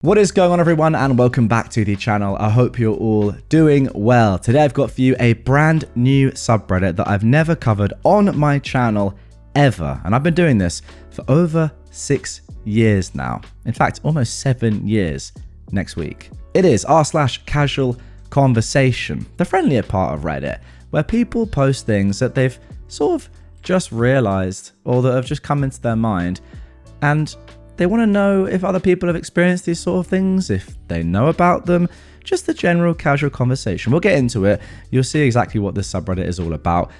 What is going on, everyone, and welcome back to the channel. I hope you're all doing well. Today I've got for you a brand new subreddit that I've never covered on my channel ever, and I've been doing this for over 6 years now. In fact, almost 7 years next week. It is r/CasualConversation, the friendlier part of Reddit, where people post things that they've sort of just realized or that have just come into their mind, and they want to know if other people have experienced these sort of things, if they know about them, just a general casual conversation. We'll get into it. You'll see exactly what this subreddit is all about.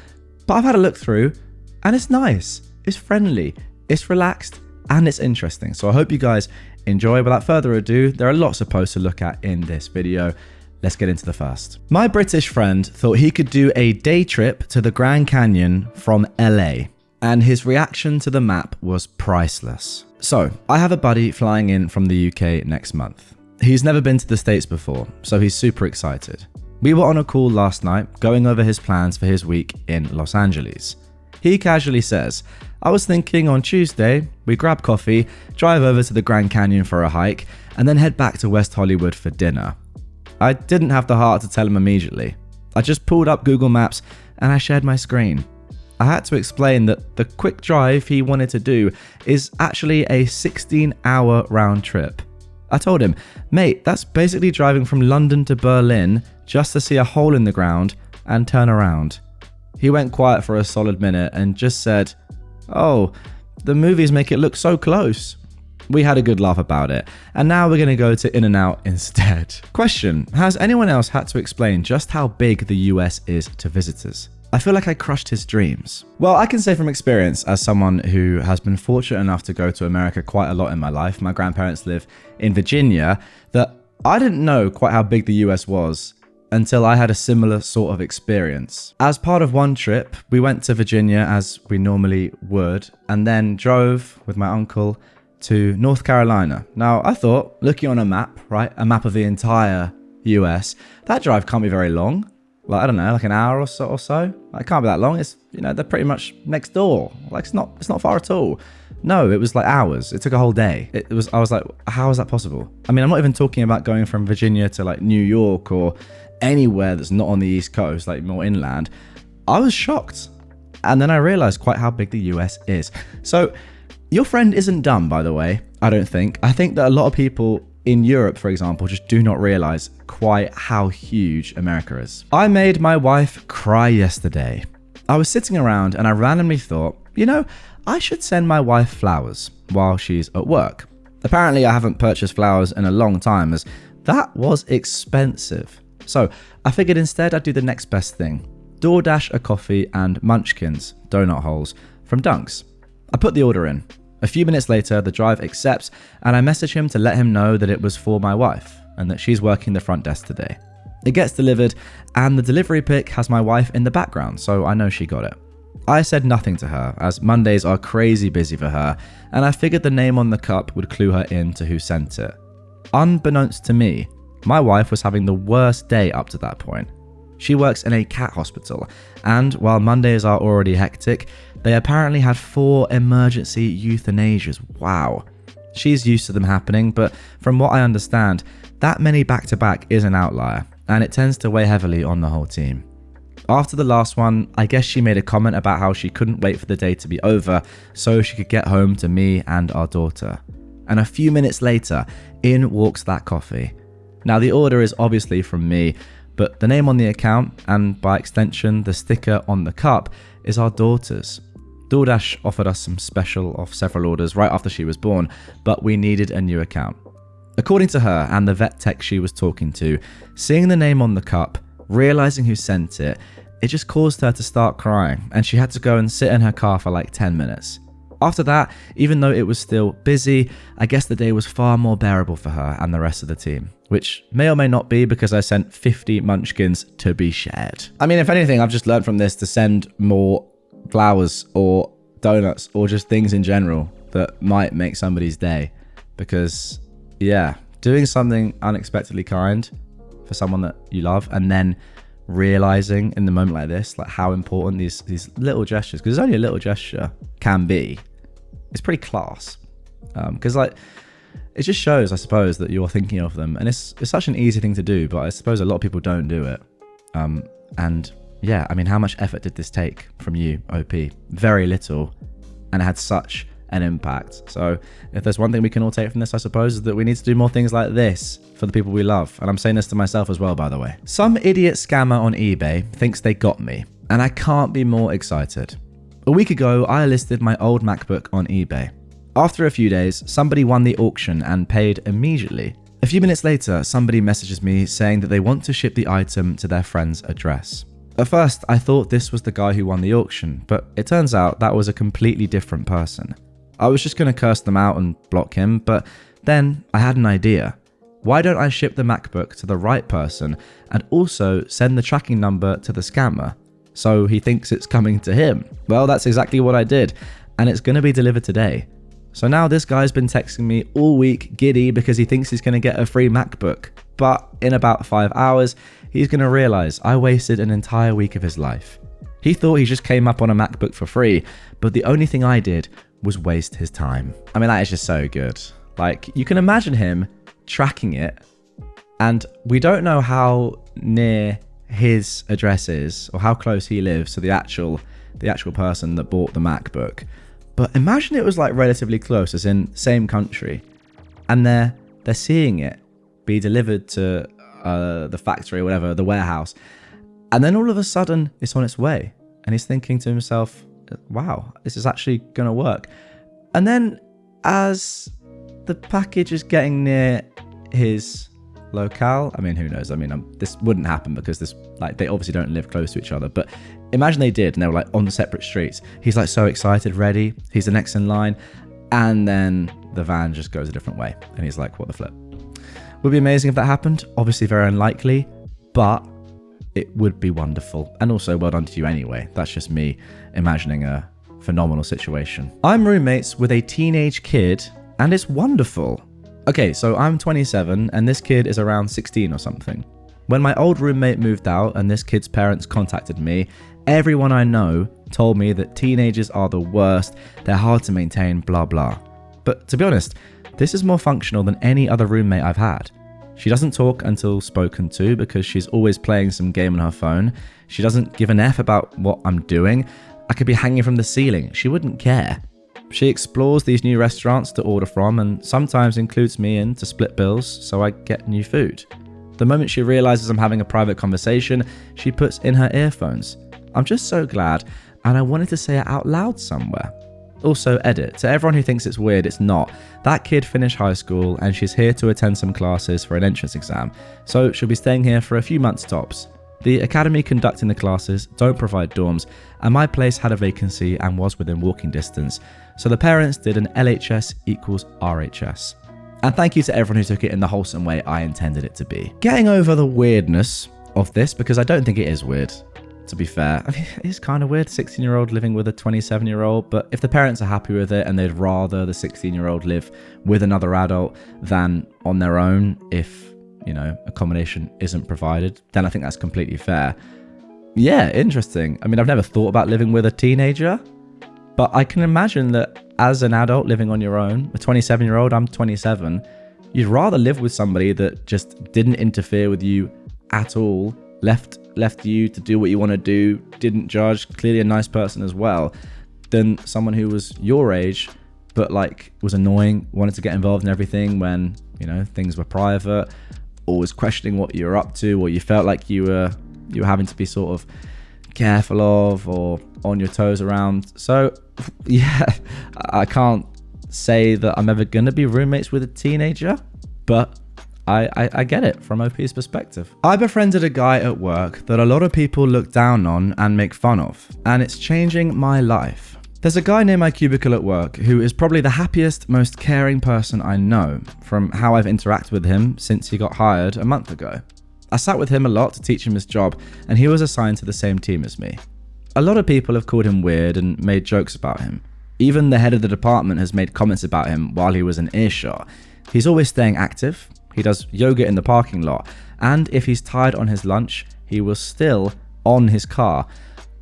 But I've had a look through and it's nice, it's friendly, it's relaxed, and it's interesting. So I hope you guys enjoy. Without further ado, there are lots of posts to look at in this video. Let's get into the first. My British friend thought he could do a day trip to the Grand Canyon from LA, and his reaction to the map was priceless. So, I have a buddy flying in from the UK next month. He's never been to the States before, so he's super excited. We were on a call last night going over his plans for his week in Los Angeles. He casually says, "I was thinking on Tuesday, we grab coffee, drive over to the Grand Canyon for a hike, and then head back to West Hollywood for dinner." I didn't have the heart to tell him immediately. I just pulled up Google Maps and I shared my screen. I had to explain that the quick drive he wanted to do is actually a 16-hour round trip. I told him, "Mate, that's basically driving from London to Berlin just to see a hole in the ground and turn around." He went quiet for a solid minute and just said, "Oh, the movies make it look so close." We had a good laugh about it, and now we're going to go to In-N-Out instead. Question: has anyone else had to explain just how big the US is to visitors? I feel like I crushed his dreams. Well, I can say from experience, as someone who has been fortunate enough to go to America quite a lot in my life, my grandparents live in Virginia, that I didn't know quite how big the US was until I had a similar sort of experience. As part of one trip, we went to Virginia as we normally would, and then drove with my uncle to North Carolina. Now, I thought, looking on a map, right, a map of the entire US, that drive can't be very long. Like, I don't know, like an hour or so. It can't be that long. It's, they're pretty much next door. Like, it's not far at all. No, it was like hours. It took a whole day. I was like, how is that possible? I mean, I'm not even talking about going from Virginia to like New York or anywhere that's not on the East Coast, like more inland. I was shocked. And then I realized quite how big the US is. So your friend isn't dumb, by the way, I don't think. I think that a lot of people in Europe, for example, just do not realize quite how huge America is. I made my wife cry yesterday. I was sitting around and I randomly thought, I should send my wife flowers while she's at work. Apparently, I haven't purchased flowers in a long time, as that was expensive. So I figured instead I'd do the next best thing. DoorDash a coffee and Munchkins donut holes from Dunks. I put the order in. A few minutes later, the driver accepts, and I message him to let him know that it was for my wife and that she's working the front desk today. It gets delivered, and the delivery pic has my wife in the background, so I know she got it. I said nothing to her, as Mondays are crazy busy for her, and I figured the name on the cup would clue her in to who sent it. Unbeknownst to me, my wife was having the worst day up to that point. She works in a cat hospital, and while Mondays are already hectic, they apparently had 4 emergency euthanasias. Wow. She's used to them happening, but from what I understand, that many back-to-back is an outlier, and it tends to weigh heavily on the whole team. After the last one, I guess she made a comment about how she couldn't wait for the day to be over so she could get home to me and our daughter. And a few minutes later, in walks that coffee. Now, the order is obviously from me, but the name on the account, and by extension the sticker on the cup, is our daughter's. DoorDash offered us some special off several orders right after she was born, but we needed a new account. According to her and the vet tech she was talking to, seeing the name on the cup, realizing who sent it, it just caused her to start crying, and she had to go and sit in her car for like 10 minutes. After that, even though it was still busy, I guess the day was far more bearable for her and the rest of the team, which may or may not be because I sent 50 Munchkins to be shared. I mean, if anything, I've just learned from this to send more flowers or donuts or just things in general that might make somebody's day, because doing something unexpectedly kind for someone that you love and then realizing in the moment like this, like how important these little gestures, because it's only a little gesture, can be, it's pretty class. Because like it just shows, I suppose, that you're thinking of them. And it's such an easy thing to do, but I suppose a lot of people don't do it. And yeah, I mean, how much effort did this take from you, OP? Very little. And it had such an impact. So if there's one thing we can all take from this, I suppose, is that we need to do more things like this for the people we love. And I'm saying this to myself as well, by the way. Some idiot scammer on eBay thinks they got me, and I can't be more excited. A week ago, I listed my old MacBook on eBay. After a few days, somebody won the auction and paid immediately. A few minutes later, somebody messages me saying that they want to ship the item to their friend's address. At first, I thought this was the guy who won the auction, but it turns out that was a completely different person. I was just going to curse them out and block him, but then I had an idea. Why don't I ship the MacBook to the right person and also send the tracking number to the scammer so he thinks it's coming to him? Well, that's exactly what I did, and it's going to be delivered today. So now this guy's been texting me all week giddy because he thinks he's going to get a free MacBook. But in about 5 hours, he's going to realize I wasted an entire week of his life. He thought he just came up on a MacBook for free, but the only thing I did was waste his time. I mean, that is just so good. Like, you can imagine him tracking it, and we don't know how near his address is or how close he lives to the actual person that bought the MacBook. But imagine it was like relatively close, as in same country, and they're seeing it be delivered to the factory or whatever, the warehouse, and then all of a sudden it's on its way, and he's thinking to himself, wow, this is actually going to work. And then as the package is getting near his locale, I mean, who knows? I mean, this wouldn't happen because they obviously don't live close to each other, but imagine they did and they were like on separate streets. He's like so excited, ready. He's the next in line. And then the van just goes a different way. And he's like, what the flip? Would be amazing if that happened. Obviously very unlikely, but it would be wonderful. And also well done to you anyway. That's just me imagining a phenomenal situation. I'm roommates with a teenage kid and it's wonderful. Okay, so I'm 27 and this kid is around 16 or something. When my old roommate moved out and this kid's parents contacted me, everyone I know told me that teenagers are the worst, they're hard to maintain, blah blah. But to be honest, this is more functional than any other roommate I've had. She doesn't talk until spoken to because she's always playing some game on her phone. She doesn't give an F about what I'm doing. I could be hanging from the ceiling. She wouldn't care. She explores these new restaurants to order from and sometimes includes me in to split bills so I get new food. The moment she realizes I'm having a private conversation, she puts in her earphones. I'm just so glad, and I wanted to say it out loud somewhere. Also, edit. To everyone who thinks it's weird, it's not. That kid finished high school and she's here to attend some classes for an entrance exam, so she'll be staying here for a few months tops. The academy conducting the classes don't provide dorms, and my place had a vacancy and was within walking distance, so the parents did an LHS equals RHS. And thank you to everyone who took it in the wholesome way I intended it to be. Getting over the weirdness of this, because I don't think it is weird, to be fair. I mean, it is kind of weird, 16-year-old living with a 27-year-old, but if the parents are happy with it and they'd rather the 16-year-old live with another adult than on their own if, you know, accommodation isn't provided, then I think that's completely fair. Yeah, interesting. I mean, I've never thought about living with a teenager, but I can imagine that as an adult living on your own, a 27-year-old, I'm 27, you'd rather live with somebody that just didn't interfere with you at all, left you to do what you want to do, didn't judge, clearly a nice person as well, than someone who was your age, but like was annoying, wanted to get involved in everything when, you know, things were private, or was questioning what you were up to, or you felt like you were having to be sort of careful of or on your toes around. So yeah, I can't say that I'm ever going to be roommates with a teenager, but I get it from OP's perspective. I befriended a guy at work that a lot of people look down on and make fun of, and it's changing my life. There's a guy near my cubicle at work who is probably the happiest, most caring person I know, from how I've interacted with him since he got hired a month ago. I sat with him a lot to teach him his job, and he was assigned to the same team as me. A lot of people have called him weird and made jokes about him. Even the head of the department has made comments about him while he was in earshot. He's always staying active, he does yoga in the parking lot, and if he's tired on his lunch, he will still on his car,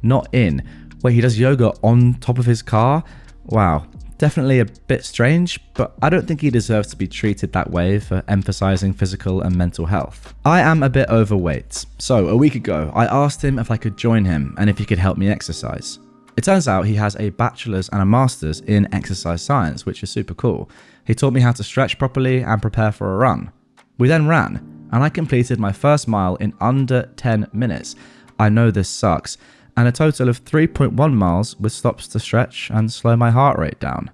not in. Wait, he does yoga on top of his car? Wow, Definitely a bit strange, but I don't think he deserves to be treated that way for emphasizing physical and mental health. I am a bit overweight, so a week ago I asked him if I could join him and if he could help me exercise. It turns out he has a bachelor's and a master's in exercise science, which is super cool. He taught me how to stretch properly and prepare for a run. We then ran, and I completed my first mile in under 10 minutes. I know this sucks, and a total of 3.1 miles with stops to stretch and slow my heart rate down.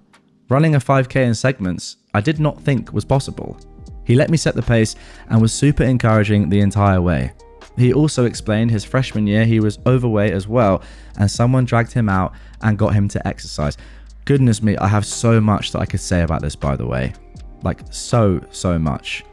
Running a 5k in segments, I did not think was possible. He let me set the pace and was super encouraging the entire way. He also explained his freshman year he was overweight as well, and someone dragged him out and got him to exercise. Goodness me, I have so much that I could say about this, by the way. Like so much.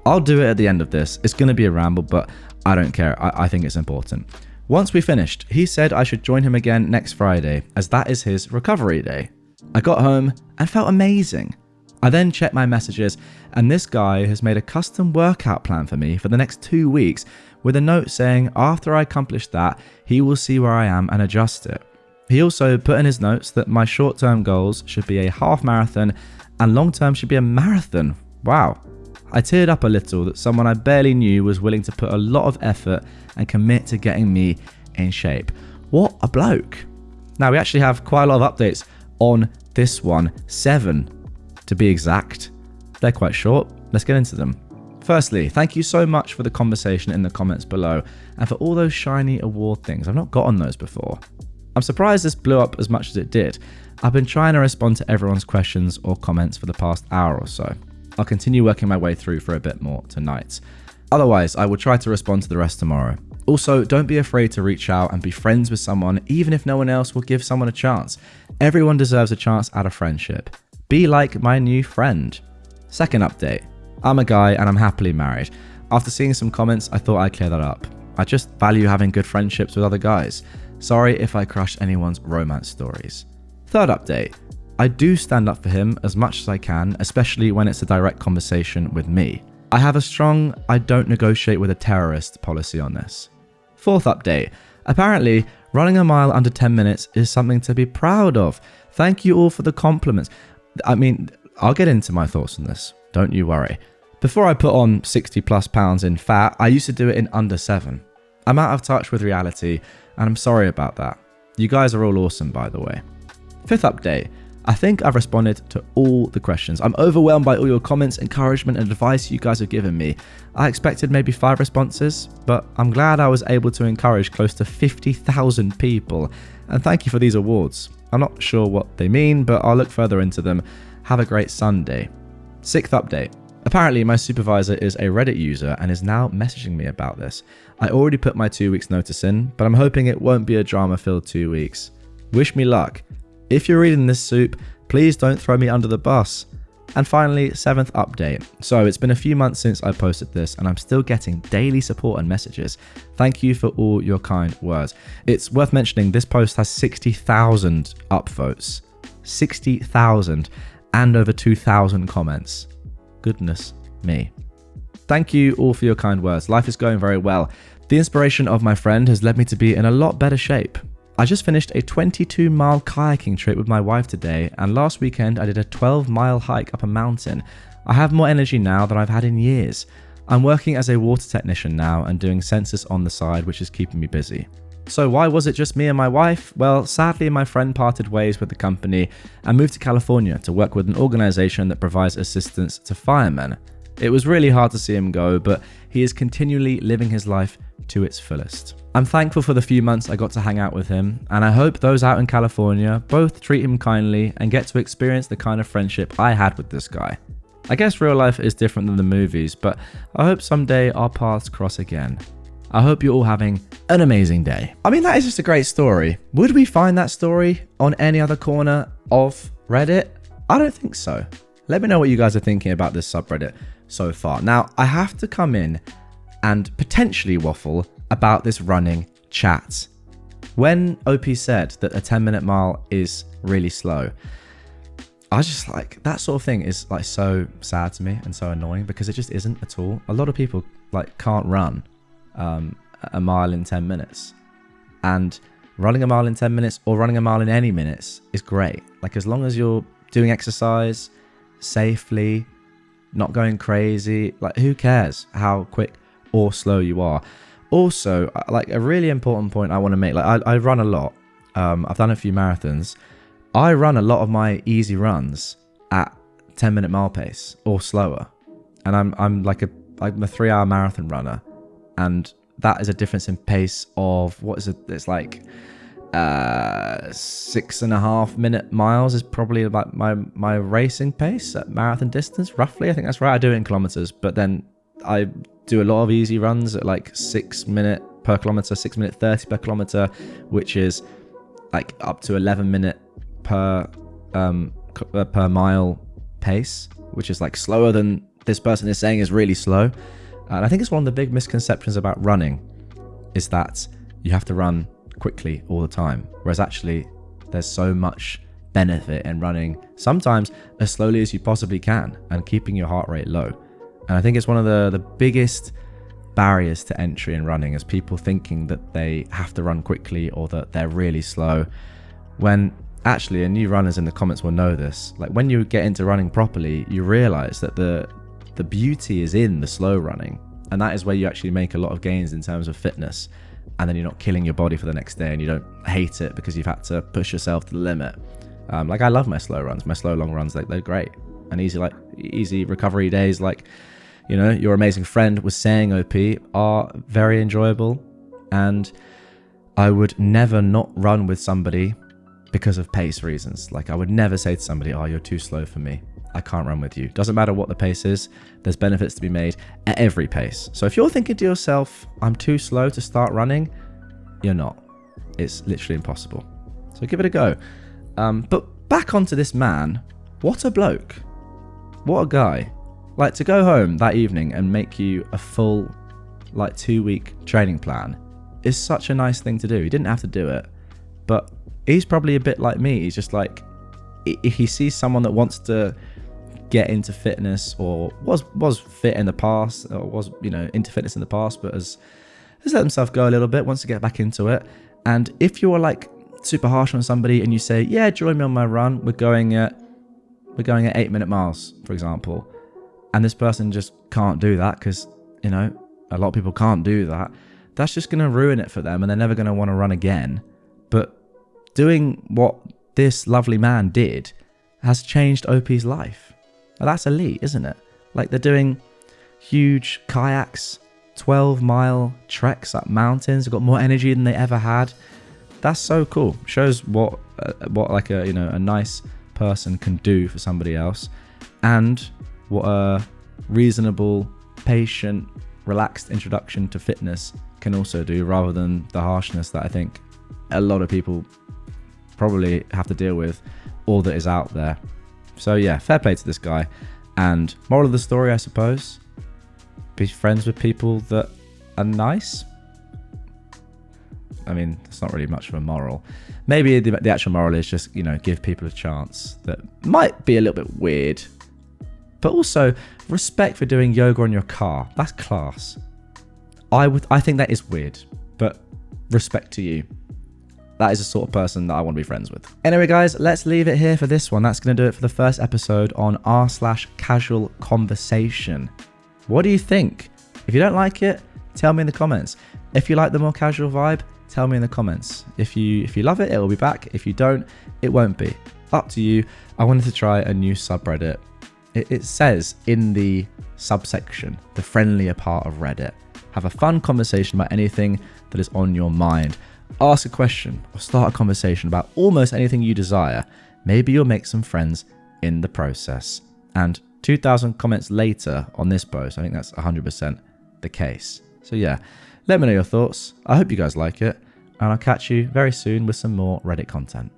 I'll do it at the end of this. It's going to be a ramble, but I don't care. I think it's important. Once we finished, he said I should join him again next Friday, as that is his recovery day. I got home and felt amazing. I then checked my messages, and this guy has made a custom workout plan for me for the next 2 weeks with a note saying after I accomplish that, he will see where I am and adjust it. He also put in his notes that my short-term goals should be a half marathon and long-term should be a marathon. Wow. I teared up a little that someone I barely knew was willing to put a lot of effort and commit to getting me in shape. What a bloke. Now we actually have quite a lot of updates on this one, 7 to be exact. They're quite short. Let's get into them. Firstly, thank you so much for the conversation in the comments below and for all those shiny award things. I've not gotten those before. I'm surprised this blew up as much as it did. I've been trying to respond to everyone's questions or comments for the past hour or so. I'll continue working my way through for a bit more tonight. Otherwise, I will try to respond to the rest tomorrow. Also, don't be afraid to reach out and be friends with someone, even if no one else will give someone a chance. Everyone deserves a chance at a friendship. Be like my new friend. Second update. I'm a guy and I'm happily married. After seeing some comments, I thought I'd clear that up. I just value having good friendships with other guys. Sorry if I crushed anyone's romance stories. Third update. I do stand up for him as much as I can, especially when it's a direct conversation with me. I have a strong I don't negotiate with a terrorist policy on this. Fourth update. Apparently, running a mile under 10 minutes is something to be proud of. Thank you all for the compliments. I mean, I'll get into my thoughts on this. Don't you worry. Before I put on 60 plus pounds in fat, I used to do it in under 7. I'm out of touch with reality, and I'm sorry about that. You guys are all awesome, by the way. Fifth update. I think I've responded to all the questions. I'm overwhelmed by all your comments, encouragement, and advice you guys have given me. I expected maybe 5 responses, but I'm glad I was able to encourage close to 50,000 people. And thank you for these awards. I'm not sure what they mean, but I'll look further into them. Have a great Sunday. Sixth update. Apparently, my supervisor is a Reddit user and is now messaging me about this. I already put my 2 weeks notice in, but I'm hoping it won't be a drama-filled 2 weeks. Wish me luck. If you're reading this soup, please don't throw me under the bus. And finally, 7th update. So it's been a few months since I posted this and I'm still getting daily support and messages. Thank you for all your kind words. It's worth mentioning this post has 60,000 upvotes. 60,000 and over 2,000 comments. Goodness me. Thank you all for your kind words. Life is going very well. The inspiration of my friend has led me to be in a lot better shape. I just finished a 22-mile kayaking trip with my wife today, and last weekend I did a 12-mile hike up a mountain. I have more energy now than I've had in years. I'm working as a water technician now and doing census on the side, which is keeping me busy. So why was it just me and my wife? Well, sadly my friend parted ways with the company and moved to California to work with an organization that provides assistance to firemen. It was really hard to see him go, but he is continually living his life to its fullest. I'm thankful for the few months I got to hang out with him, and I hope those out in California both treat him kindly and get to experience the kind of friendship I had with this guy. I guess real life is different than the movies, but I hope someday our paths cross again. I hope you're all having an amazing day. I mean, that is just a great story. Would we find that story on any other corner of Reddit? I don't think so. Let me know what you guys are thinking about this subreddit so far. Now, I have to come in and potentially waffle about this running chat. When OP said that a 10-minute mile is really slow, I was just like, that sort of thing is like so sad to me and so annoying because it just isn't at all. A lot of people like can't run a mile in 10 minutes, and running a mile in 10 minutes or running a mile in any minutes is great. Like, as long as you're doing exercise safely, not going crazy. Like, who cares how quick or slow you are? Also, like, a really important point I want to make, like, I run a lot. I've done a few marathons. I run a lot of my easy runs at 10-minute mile pace or slower. And I'm a 3-hour marathon runner. And that is a difference in pace of, what is it? It's like 6.5 minute miles is probably about my racing pace at marathon distance, roughly. I think that's right. I do it in kilometers, but then I do a lot of easy runs at like 6 minute per kilometer, 6 minute 30 per kilometer, which is like up to 11 minute per mile pace, which is like slower than this person is saying is really slow. And I think it's one of the big misconceptions about running is that you have to run quickly all the time, whereas actually there's so much benefit in running sometimes as slowly as you possibly can and keeping your heart rate low. And I think it's one of the biggest barriers to entry in running is people thinking that they have to run quickly or that they're really slow, when actually, and new runners in the comments will know this, like when you get into running properly, you realize that the beauty is in the slow running, and that is where you actually make a lot of gains in terms of fitness, and then you're not killing your body for the next day and you don't hate it because you've had to push yourself to the limit. Like, I love my slow runs, my slow long runs. Like, they're great and easy recovery days, like, you know, your amazing friend was saying, OP, are very enjoyable. And I would never not run with somebody because of pace reasons. Like, I would never say to somebody, oh, you're too slow for me, I can't run with you. Doesn't matter what the pace is, there's benefits to be made at every pace. So if you're thinking to yourself, I'm too slow to start running, you're not. It's literally impossible. So give it a go. But back onto this man. What a bloke. What a guy. Like, to go home that evening and make you a full, like, 2-week training plan is such a nice thing to do. He didn't have to do it, but he's probably a bit like me. He's just like, if he sees someone that wants to get into fitness or was fit in the past, or was, you know, into fitness in the past, but has let himself go a little bit, wants to get back into it. And if you're like super harsh on somebody and you say, yeah, join me on my run, we're going at 8-minute miles, for example, and this person just can't do that because, you know, a lot of people can't do that, that's just going to ruin it for them and they're never going to want to run again. But doing what this lovely man did has changed OP's life. Well, that's elite, isn't it? Like, they're doing huge kayaks, 12-mile treks up mountains. They've got more energy than they ever had. That's so cool. Shows what like a, you know, a nice person can do for somebody else, and what a reasonable, patient, relaxed introduction to fitness can also do, rather than the harshness that I think a lot of people probably have to deal with, all that is out there. So yeah, fair play to this guy. And moral of the story, I suppose, be friends with people that are nice. I mean, it's not really much of a moral. Maybe the actual moral is just, you know, give people a chance that might be a little bit weird. But also, respect for doing yoga on your car. That's class. I think that is weird, but respect to you. That is the sort of person that I want to be friends with. Anyway, guys, let's leave it here for this one. That's going to do it for the first episode on r/CasualConversation. What do you think? If you don't like it, tell me in the comments. If you like the more casual vibe, tell me in the comments. If you love it, it will be back. If you don't, it won't be. Up to you. I wanted to try a new subreddit. It says in the subsection, the friendlier part of Reddit, have a fun conversation about anything that is on your mind. Ask a question or start a conversation about almost anything you desire. Maybe you'll make some friends in the process. And 2,000 comments later on this post, I think that's 100% the case. So yeah, let me know your thoughts. I hope you guys like it, and I'll catch you very soon with some more Reddit content.